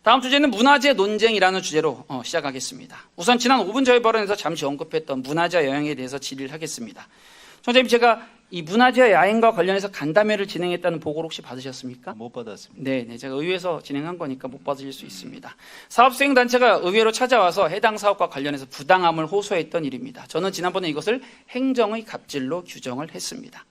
다음 주제는 문화재 논쟁이라는 주제로 시작하겠습니다. 우선 지난 5분 저희 발언에서 잠시 언급했던 문화재 여행에 대해서 질의를 하겠습니다. 총장님, 제가 이 문화재 야행과 관련해서 간담회를 진행했다는 보고를 혹시 받으셨습니까? 못 받았습니다. 네, 제가 의회에서 진행한 거니까 못 받으실 수 있습니다. 사업수행단체가 의회로 찾아와서 해당 사업과 관련해서 부당함을 호소했던 일입니다. 저는 지난번에 이것을 행정의 갑질로 규정을 했습니다.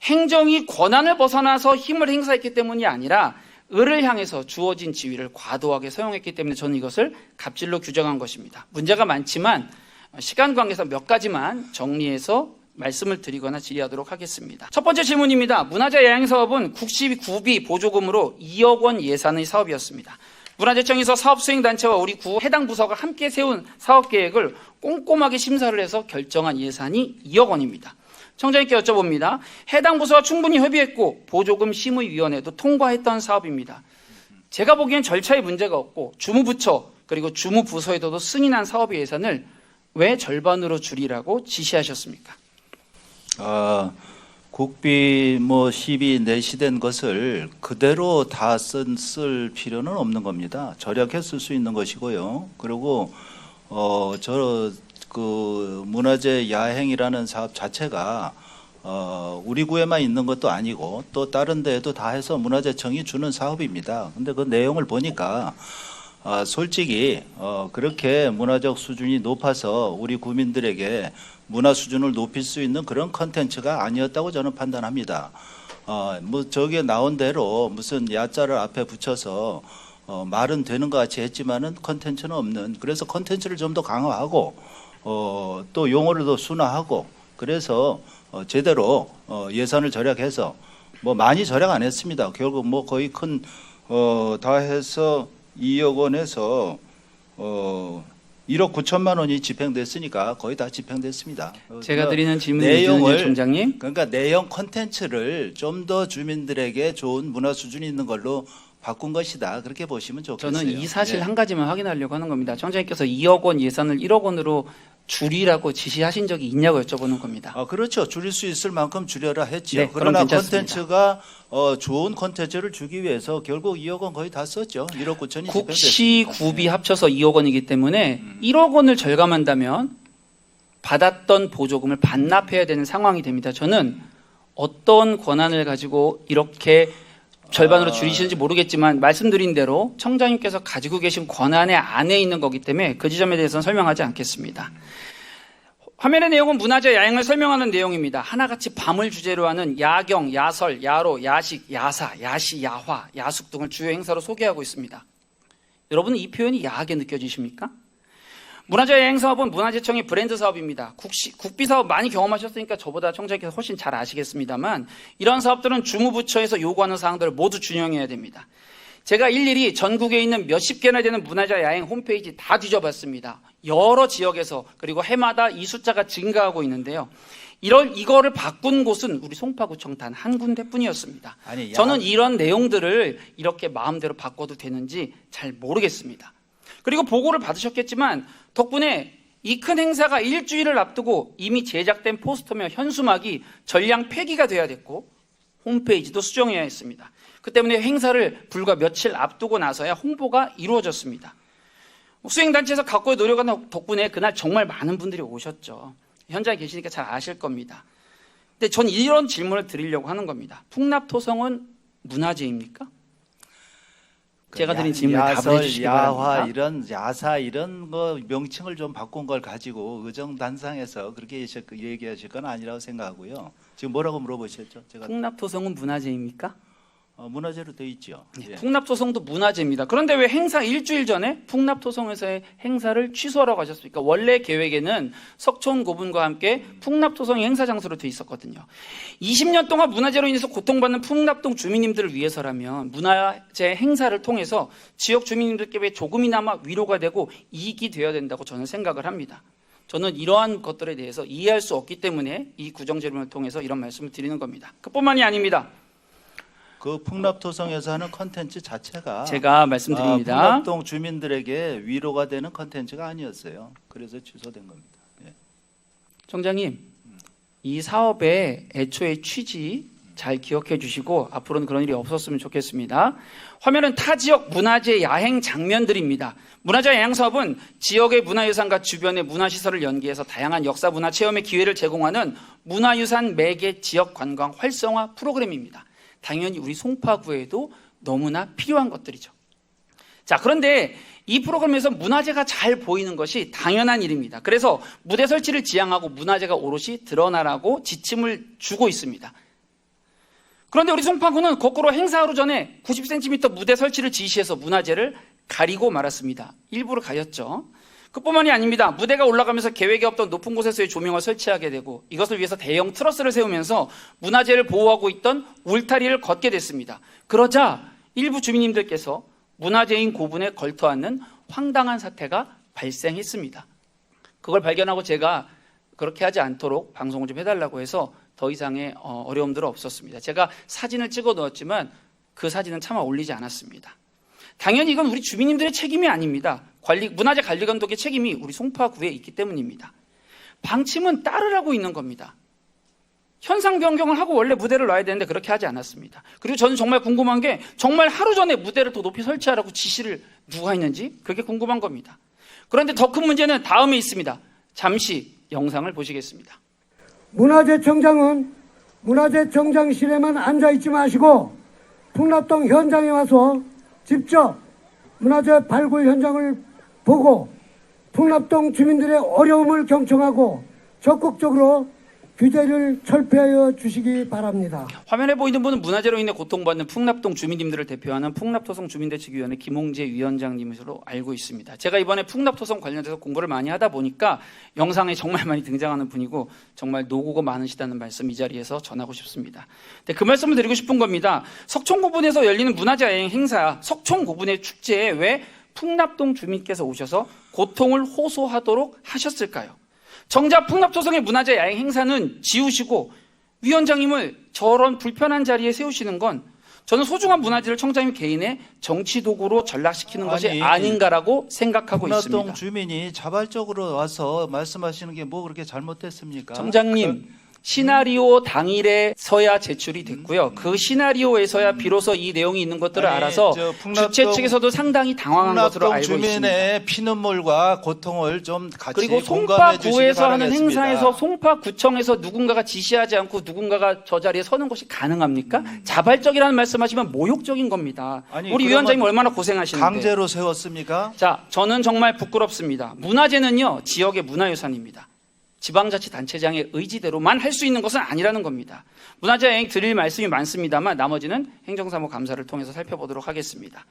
행정이 권한을 벗어나서 힘을 행사했기 때문이 아니라 을을 향해서 주어진 지위를 과도하게 사용했기 때문에 저는 이것을 갑질로 규정한 것입니다. 문제가 많지만 시간 관계상 몇 가지만 정리해서 말씀을 드리거나 질의하도록 하겠습니다. 첫 번째 질문입니다. 문화재 야행 사업은 국시구비 보조금으로 2억 원 예산의 사업이었습니다. 문화재청에서 사업수행단체와 우리 구 해당 부서가 함께 세운 사업계획을 꼼꼼하게 심사를 해서 결정한 예산이 2억 원입니다. 청장님께 여쭤봅니다. 해당 부서와 충분히 협의했고 보조금 심의위원회도 통과했던 사업입니다. 제가 보기엔 절차에 문제가 없고 주무부처 그리고 주무부서에도 승인한 사업의 예산을 왜 절반으로 줄이라고 지시하셨습니까? 국비 시비 내시된 것을 그대로 다 쓸 필요는 없는 겁니다. 절약해 쓸 수 있는 것이고요. 그리고 문화재 야행이라는 사업 자체가 우리 구에만 있는 것도 아니고 또 다른 데에도 다 해서 문화재청이 주는 사업입니다. 근데 그 내용을 보니까 솔직히 그렇게 문화적 수준이 높아서 우리 국민들에게 문화 수준을 높일 수 있는 그런 컨텐츠가 아니었다고 저는 판단합니다. 저기에 나온 대로 무슨 야자를 앞에 붙여서 말은 되는 것 같이 했지만은 컨텐츠는 없는, 그래서 컨텐츠를 좀 더 강화하고 또 용어를 더 순화하고 그래서 제대로 예산을 절약해서 많이 절약 안 했습니다. 결국 거의 다 해서 2억 원에서 1억 9천만 원이 집행됐으니까 거의 다 집행됐습니다. 제가 드리는 질문이요, 총장님. 그러니까 내용 컨텐츠를 좀 더 주민들에게 좋은 문화 수준이 있는 걸로 바꾼 것이다. 그렇게 보시면 좋겠어요. 저는 이 사실 한 가지만 확인하려고 하는 겁니다. 청장님께서 2억 원 예산을 1억 원으로 줄이라고 지시하신 적이 있냐고 여쭤보는 겁니다. 그렇죠. 줄일 수 있을 만큼 줄여라 했죠. 네, 그러나 컨텐츠가 좋은 컨텐츠를 주기 위해서 결국 2억 원 거의 다 썼죠. 1억 9천이 국시 구비 합쳐서 2억 원이기 때문에 1억 원을 절감한다면 받았던 보조금을 반납해야 되는 상황이 됩니다. 저는 어떤 권한을 가지고 이렇게 절반으로 줄이시는지 모르겠지만 말씀드린 대로 청장님께서 가지고 계신 권한의 안에 있는 거기 때문에 그 지점에 대해서는 설명하지 않겠습니다. 화면의 내용은 문화재 야행을 설명하는 내용입니다. 하나같이 밤을 주제로 하는 야경, 야설, 야로, 야식, 야사, 야시, 야화, 야숙 등을 주요 행사로 소개하고 있습니다. 여러분은 이 표현이 야하게 느껴지십니까? 문화재 야행 사업은 문화재청의 브랜드 사업입니다. 국비 사업 많이 경험하셨으니까 저보다 청장님께서 훨씬 잘 아시겠습니다만 이런 사업들은 주무부처에서 요구하는 사항들을 모두 준용해야 됩니다. 제가 일일이 전국에 있는 몇십 개나 되는 문화재 야행 홈페이지 다 뒤져봤습니다. 여러 지역에서 그리고 해마다 이 숫자가 증가하고 있는데요. 이거를 바꾼 곳은 우리 송파구청 단 한 군데뿐이었습니다. 저는 이런 내용들을 이렇게 마음대로 바꿔도 되는지 잘 모르겠습니다. 그리고 보고를 받으셨겠지만 덕분에 이 큰 행사가 일주일을 앞두고 이미 제작된 포스터며 현수막이 전량 폐기가 돼야 됐고 홈페이지도 수정해야 했습니다. 그 때문에 행사를 불과 며칠 앞두고 나서야 홍보가 이루어졌습니다. 수행단체에서 각고의 노력한 덕분에 그날 정말 많은 분들이 오셨죠. 현장에 계시니까 잘 아실 겁니다. 근데 전 이런 질문을 드리려고 하는 겁니다. 풍납토성은 문화재입니까? 제가 드린 질문에 답을 해주시기 바랍니다. 야화, 이런 야사 이런 거 명칭을 좀 바꾼 걸 가지고 의정단상에서 그렇게 얘기하실 건 아니라고 생각하고요. 지금 뭐라고 물어보셨죠? 제가 풍납토성은 문화재입니까? 문화재로 돼 있죠. 네, 풍납토성도 문화재입니다. 그런데 왜 행사 일주일 전에 풍납토성에서의 행사를 취소하라고 하셨습니까? 원래 계획에는 석촌 고분과 함께 풍납토성이 행사 장소로 돼 있었거든요. 20년 동안 문화재로 인해서 고통받는 풍납동 주민님들을 위해서라면 문화재 행사를 통해서 지역 주민님들께 조금이나마 위로가 되고 이익이 되어야 된다고 저는 생각을 합니다. 저는 이러한 것들에 대해서 이해할 수 없기 때문에 이 구정질문을 통해서 이런 말씀을 드리는 겁니다. 그뿐만이 아닙니다. 그 풍납토성에서 하는 컨텐츠 자체가 제가 말씀드립니다. 풍납동 주민들에게 위로가 되는 컨텐츠가 아니었어요. 그래서 취소된 겁니다. 예. 청장님, 이 사업의 애초의 취지 잘 기억해 주시고 앞으로는 그런 일이 없었으면 좋겠습니다. 화면은 타 지역 문화재 야행 장면들입니다. 문화재 야행 사업은 지역의 문화유산과 주변의 문화시설을 연계해서 다양한 역사 문화 체험의 기회를 제공하는 문화유산 매개 지역 관광 활성화 프로그램입니다. 당연히 우리 송파구에도 너무나 필요한 것들이죠. 자, 그런데 이 프로그램에서 문화재가 잘 보이는 것이 당연한 일입니다. 그래서 무대 설치를 지향하고 문화재가 오롯이 드러나라고 지침을 주고 있습니다. 그런데 우리 송파구는 거꾸로 행사 하루 전에 90cm 무대 설치를 지시해서 문화재를 가리고 말았습니다. 일부러 가렸죠. 그뿐만이 아닙니다. 무대가 올라가면서 계획에 없던 높은 곳에서의 조명을 설치하게 되고 이것을 위해서 대형 트러스를 세우면서 문화재를 보호하고 있던 울타리를 걷게 됐습니다. 그러자 일부 주민님들께서 문화재인 고분에 걸터앉는 황당한 사태가 발생했습니다. 그걸 발견하고 제가 그렇게 하지 않도록 방송을 좀 해달라고 해서 더 이상의 어려움들은 없었습니다. 제가 사진을 찍어 넣었지만 그 사진은 차마 올리지 않았습니다. 당연히 이건 우리 주민님들의 책임이 아닙니다. 문화재 관리 감독의 책임이 우리 송파구에 있기 때문입니다. 방침은 따르라고 있는 겁니다. 현상 변경을 하고 원래 무대를 놔야 되는데 그렇게 하지 않았습니다. 그리고 저는 정말 궁금한 게 정말 하루 전에 무대를 더 높이 설치하라고 지시를 누가 했는지 그게 궁금한 겁니다. 그런데 더 큰 문제는 다음에 있습니다. 잠시 영상을 보시겠습니다. 문화재청장은 문화재청장실에만 앉아있지 마시고 풍납동 현장에 와서 직접 문화재 발굴 현장을 보고 풍납동 주민들의 어려움을 경청하고 적극적으로 규제를 철폐하여 주시기 바랍니다. 화면에 보이는 분은 문화재로 인해 고통받는 풍납동 주민님들을 대표하는 풍납토성 주민대책위원회 김홍재 위원장님으로 알고 있습니다. 제가 이번에 풍납토성 관련해서 공부를 많이 하다 보니까 영상에 정말 많이 등장하는 분이고 정말 노고가 많으시다는 말씀 이 자리에서 전하고 싶습니다. 그 말씀을 드리고 싶은 겁니다. 석촌고분에서 열리는 문화재 여행 행사 석촌고분의 축제에 왜 풍납동 주민께서 오셔서 고통을 호소하도록 하셨을까요? 정작 풍납토성의 문화재 야행 행사는 지우시고 위원장님을 저런 불편한 자리에 세우시는 건 저는 소중한 문화재를 청장님 개인의 정치 도구로 전락시키는 것이 아닌가라고 생각하고 있습니다. 풍납동 주민이 자발적으로 와서 말씀하시는 게 뭐 그렇게 잘못됐습니까? 청장님, 시나리오 당일에서야 제출이 됐고요. 그 시나리오에서야 비로소 이 내용이 있는 것들을 알아서 주최 측에서도 상당히 당황한 것으로 알고 있습니다. 주민의 피눈물과 고통을 좀 같이 그리고 공감해 주시기 송파구에서 하는 바라겠습니다. 행사에서 송파구청에서 누군가가 지시하지 않고 누군가가 저 자리에 서는 것이 가능합니까? 자발적이라는 말씀하시면 모욕적인 겁니다. 아니, 우리 위원장님 얼마나 고생하시는데. 강제로 세웠습니까? 자, 저는 정말 부끄럽습니다. 문화재는요, 지역의 문화유산입니다. 지방자치단체장의 의지대로만 할 수 있는 것은 아니라는 겁니다. 문화재 여행 드릴 말씀이 많습니다만 나머지는 행정사무 감사를 통해서 살펴보도록 하겠습니다.